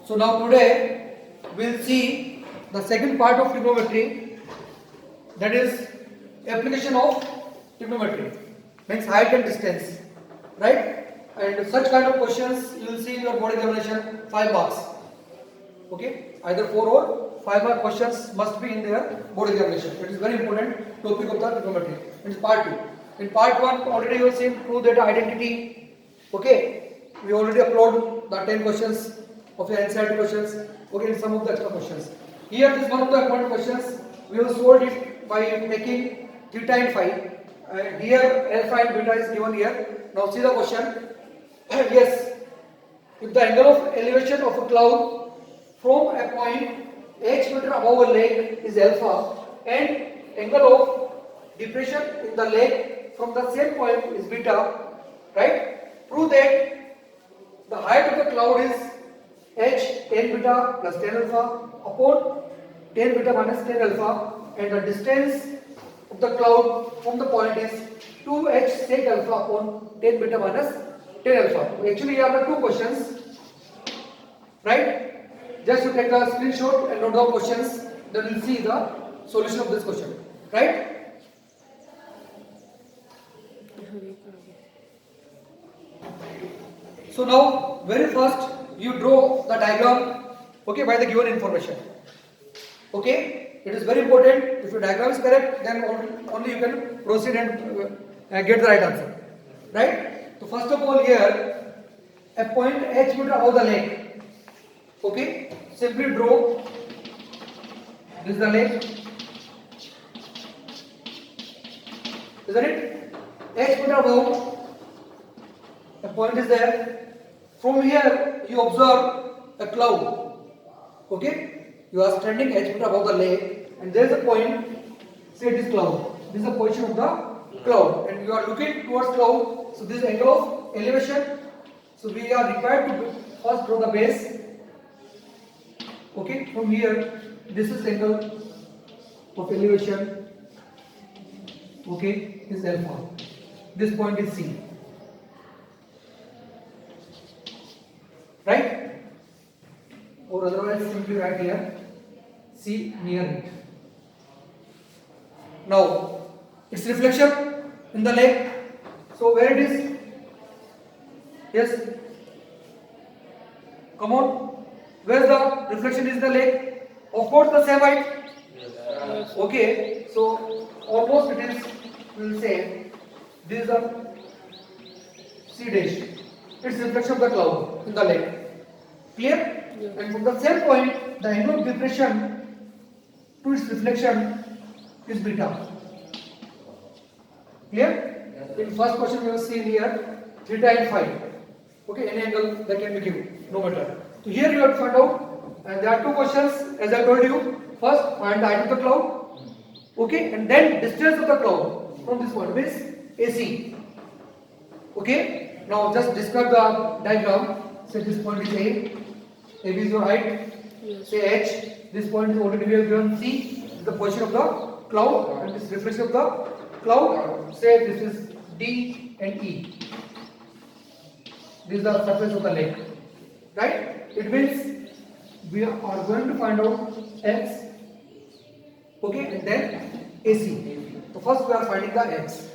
So now today we'll see the second part of trigonometry, that is application of trigonometry, means height and distance, right? And such kind of questions you will see in your board examination, 5 marks. Okay, either 4 or 5 mark questions must be in their board examination. It is very important topic of the trigonometry. It is part 2. In part 1 already you have seen prove data identity. Okay, we already upload the 10 questions of your NCERT questions. Okay, and some of the extra questions. Here this is one of the important questions. We have solved it by taking theta and phi. Here alpha and beta is given here. Now see the question. Yes, if the angle of elevation of a cloud from a point h meter above a lake is alpha and angle of depression in the lake from the same point is beta, right? Prove that the height of the cloud is h tan beta plus tan alpha upon tan beta minus tan alpha, and the distance of the cloud from the point is 2h sec alpha upon tan beta minus tan alpha. Actually here are the two questions, right? Just you take a screenshot and note down questions, then we'll see the solution of this question, right? So now very first you draw the diagram, okay, by the given information. Okay, it is very important. If your diagram is correct, then only you can proceed and get the right answer, right? So first of all here, a point h meter above the lake. Okay, simply draw. This is the lake, isn't it? H meter above, a point is there. From here you observe a cloud. Okay, you are standing h meter above the lake, and there is a point. Say it is cloud. This is the position of the cloud, and you are looking towards cloud. So this is angle of elevation. So we are required to first draw the base. Okay, from here this is angle of elevation. Okay, is alpha. This point is C, right? Or otherwise simply write here C near it. Now its reflection in the lake. So where it is? Yes, come on. Where the reflection is in the lake? Of course the same height. Okay, so almost it is, we will say this is the C dash. It's reflection of the cloud in the lake. Clear? Yeah. And from the same point, the angle of depression to its reflection is beta. Clear? Yeah. In first question we have seen here theta and phi. Okay, any angle that can be given, no matter. So here you have to find out, and there are two questions as I told you. First, find the height of the cloud, okay, and then distance of the cloud from this point, means AC. Okay, now just describe the diagram. Say this point is A, AB is your height. Yes. Say H, this point is already we have given C, is the position of the cloud, and this reflection of the cloud. Say this is D and E. This is the surface of the lake, right? It means we are going to find out x, okay, and then AC. So first we are finding the x.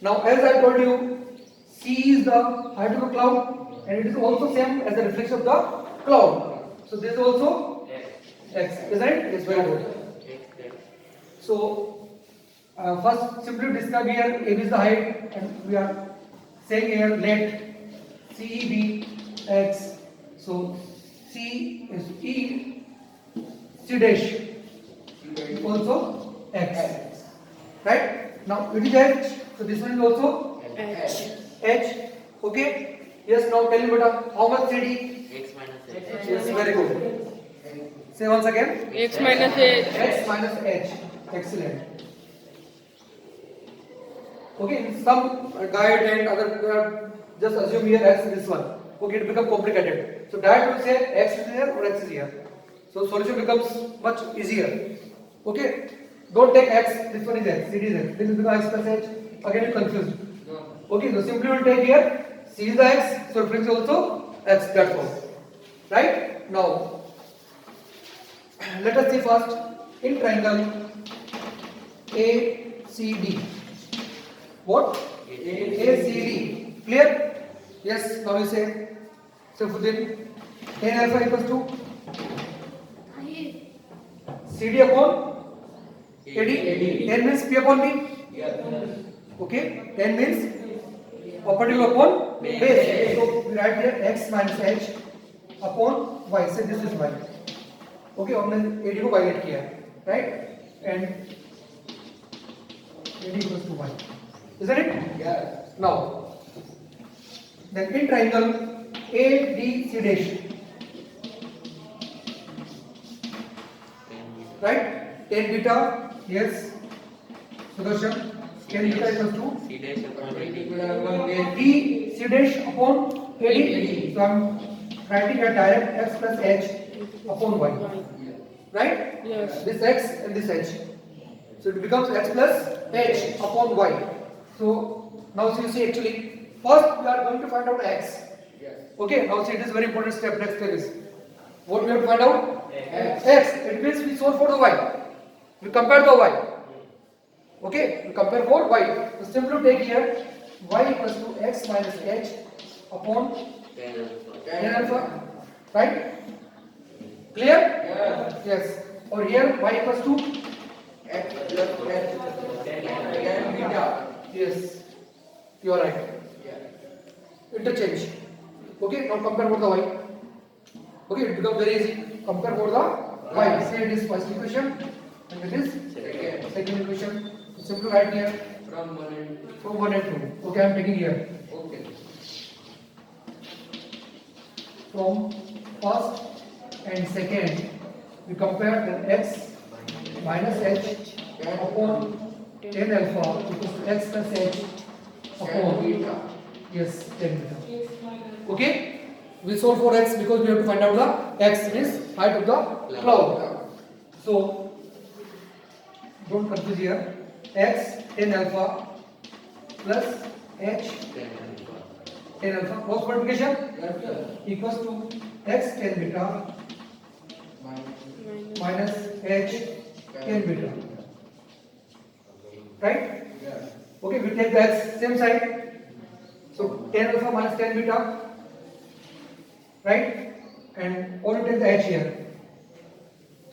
Now as I told you, C is the height of the cloud, and it is also same as the reflection of the cloud. So this is also x, isn't it? It's very good. So first simply describe here AB is the height, and we are saying here let CE be x. So C is E, C dash also x, right? Now it is H, so this one is also H, okay? Yes, now tell me beta, how much CD? X minus H. Yes, very good. Say once again. X minus H. X minus H, excellent. Okay, in some guide and other, just assume here X is this one. Okay, it becomes complicated. So that will say X is here or X is here. So solution becomes much easier. Okay, don't take X, this one is X, CD is X. This is because X plus H, again you confused. Okay, so simply we will take here C is the X, so reflection also X, that's all. Right? Now let us see first in triangle ACD. What? ACD. Clear? Yes. Now you say, Saifuddin, tan alpha equals to CD upon AD. Tan means P upon B. Okay. Tan means perpendicular upon base. So we write here x minus h upon y. So this is y. Okay. हमने AD को बाइलेट किया, right? And AD equals to y. Isn't it? Yeah. Now, then in triangle ADC dash, right? Tan beta, yes. Sudarshan, tan beta equals to C dash upon AD. D C dash upon AD. So I'm writing a direct x plus h upon y, right? Yes. This x and this h. So it becomes x plus h upon y. So now see, you see actually first we are going to find out x. Yes. Okay, now see, it is very important step. Next step is what we have to find out? X. X. It means we solve for the y. We compare the y. Okay, we compare for y. So simply take here y equals to x minus h upon tan alpha. Right? Clear? Yeah. Yes. Or here y equals to X plus H. Tan beta. yes. You are right. Yeah. Interchange. Okay, now compare for the y. Okay, it becomes very easy. Compare for the y. Say it is first equation and it is second equation. Simply write here From 1 and from 1 and 2. Okay, I am taking here. okay. From first and second, we compare the x minus h upon tan alpha equals to x plus h Tan upon beta. yes tan beta. Okay, we solve for x because we have to find out the x means height of the cloud. So don't confuse here. X tan alpha plus h tan alpha cross multiplication Yes, sir. equals to x tan beta minus h tan beta. Right? Yes. Okay, we take the x same side. So tan alpha minus tan beta. Right? And or you take the h here.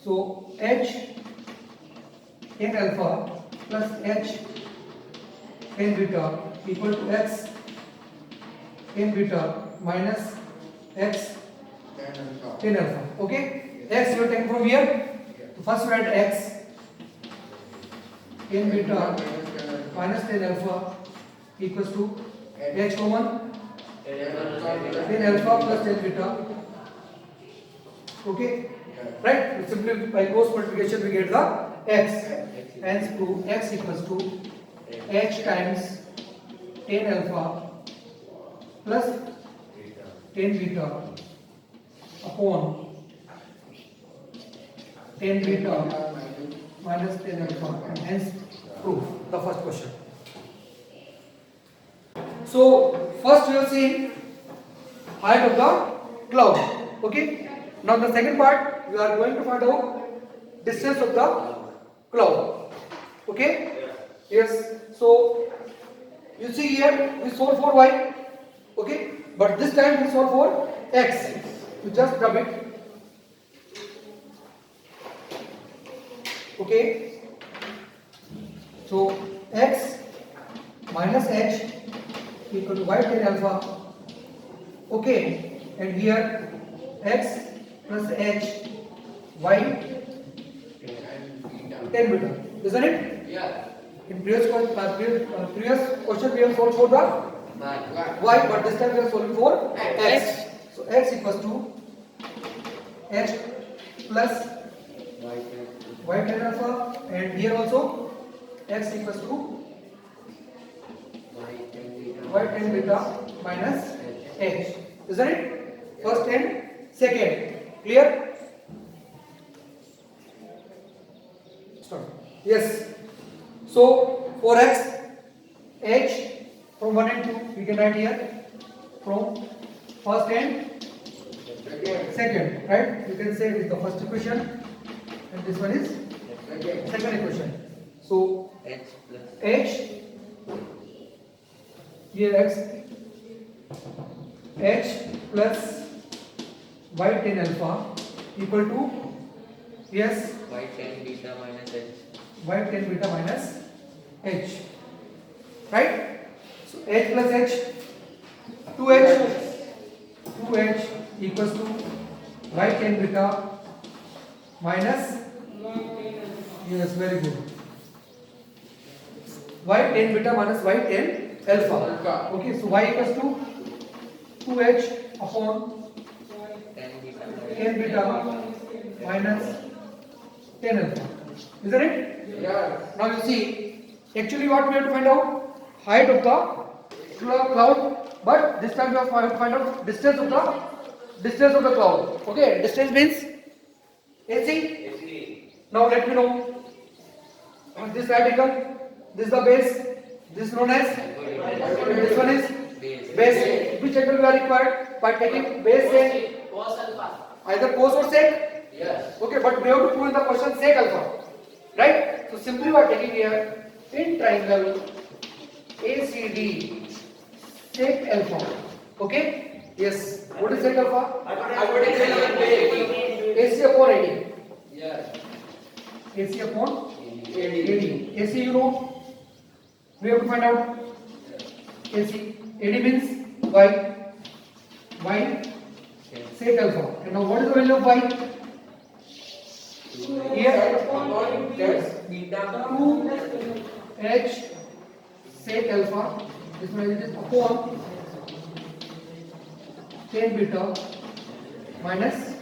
So h tan alpha plus h tan beta equal to x tan beta minus x Tan alpha. tan alpha. Okay? X you are taking from here. So first we add x tan beta minus tan alpha equals to h common tan alpha plus tan beta. Okay? Right? So simply by cross multiplication we get the x. Hence to x equals to h times tan alpha plus tan beta upon tan beta minus tan alpha, and hence proof the first question. So first we have seen height of the cloud. Okay. Now the second part we are going to find out distance of the cloud. Okay. Yes. So you see here we solve for y. Okay. But this time we solve for x. You just rub it. Okay. So x minus h equal to y tan alpha. Okay. And here x plus h y tan beta. Isn't it? Yeah. In previous question we have solved for the y, but this time we are solving for x. So x equals to h plus y tan alpha, and here also x equals to y tan beta minus h. Isn't it? First and second. Clear? Start. Yes. So for x, h from 1 and 2 we can write here from first and Second. Second, right? You can say it's the first equation, and this one is Second. second equation. So H plus H here X H plus y tan alpha equal to yes y tan beta minus H. y tan beta minus H, right? So H plus H 2H equals to y tan beta minus yes very good y tan beta minus y tan alpha. Alpha. Okay, so y equals to 2H upon Tan beta tan beta minus tan alpha. Isn't it? Yes. Now you see, actually what we have to find out? Height of the cloud, but this time we have to find out distance of the cloud. Okay, distance means AC. Now let me know. This right angle, this is the base, this is known as, this one is base. Which angle we are required? By taking base and either cos or sec. Yes. Okay, but we have to prove in the question sec alpha, right? So simply we are taking here in triangle ACD sec alpha. Okay? Yes. What is sec alpha? AC upon AD. Yes. AC upon AD. AD. AC you know. We have to find out AC. AD means Y. Y sec alpha. And now what is the value of Y? Here Yes. 2H sec alpha. This one is upon tan beta minus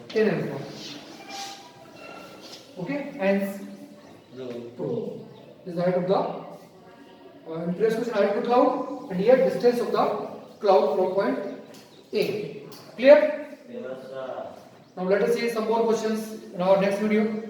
tan alpha. Okay, hence true. This is the height of the in previous question height of the cloud, and here distance of the cloud from point A. Clear? Now let us see some more questions in our next video.